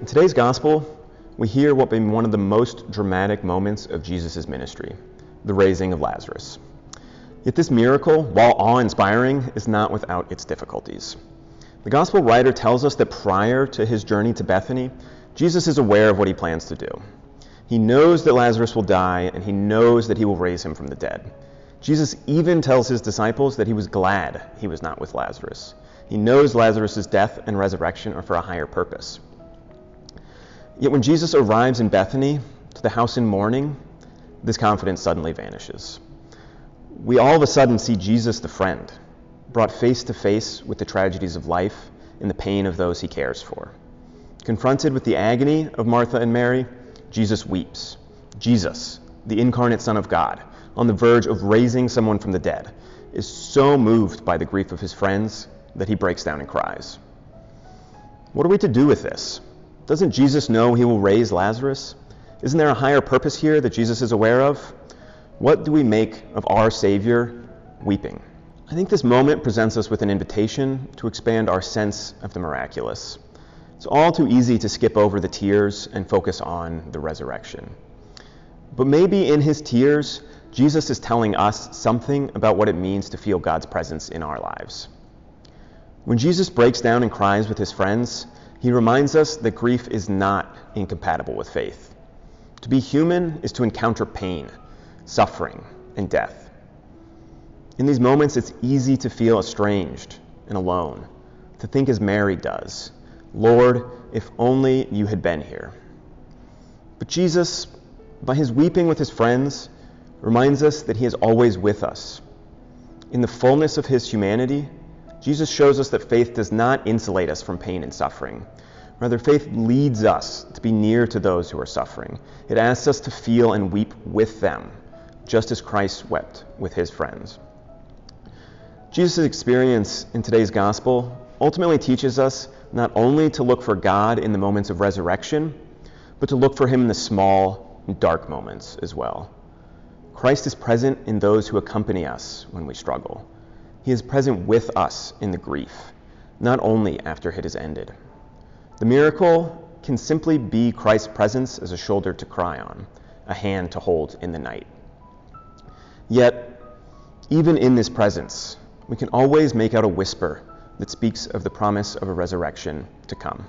today's gospel, we hear what been one of the most dramatic moments of Jesus' ministry, the raising of Lazarus. Yet this miracle, while awe-inspiring, is not without its difficulties. The gospel writer tells us that prior to his journey to Bethany, Jesus is aware of what he plans to do. He knows that Lazarus will die, and he knows that he will raise him from the dead. Jesus even tells his disciples that he was glad he was not with Lazarus. He knows Lazarus' death and resurrection are for a higher purpose. Yet when Jesus arrives in Bethany, to the house in mourning, this confidence suddenly vanishes. We all of a sudden see Jesus the friend, brought face to face with the tragedies of life and the pain of those he cares for. Confronted with the agony of Martha and Mary, Jesus weeps. Jesus, the incarnate Son of God, on the verge of raising someone from the dead, is so moved by the grief of his friends that he breaks down and cries. What are we to do with this? Doesn't Jesus know he will raise Lazarus? Isn't there a higher purpose here that Jesus is aware of? What do we make of our Savior weeping? I think this moment presents us with an invitation to expand our sense of the miraculous. It's all too easy to skip over the tears and focus on the resurrection. But maybe in his tears, Jesus is telling us something about what it means to feel God's presence in our lives. When Jesus breaks down and cries with his friends, he reminds us that grief is not incompatible with faith. To be human is to encounter pain, suffering, and death. In these moments, it's easy to feel estranged and alone, to think as Mary does, "Lord, if only you had been here." But Jesus, by his weeping with his friends, reminds us that he is always with us. In the fullness of his humanity, Jesus shows us that faith does not insulate us from pain and suffering. Rather, faith leads us to be near to those who are suffering. It asks us to feel and weep with them, just as Christ wept with his friends. Jesus' experience in today's gospel ultimately teaches us not only to look for God in the moments of resurrection, but to look for him in the small and dark moments as well. Christ is present in those who accompany us when we struggle. He is present with us in the grief, not only after it has ended. The miracle can simply be Christ's presence as a shoulder to cry on, a hand to hold in the night. Yet, even in this presence, we can always make out a whisper that speaks of the promise of a resurrection to come.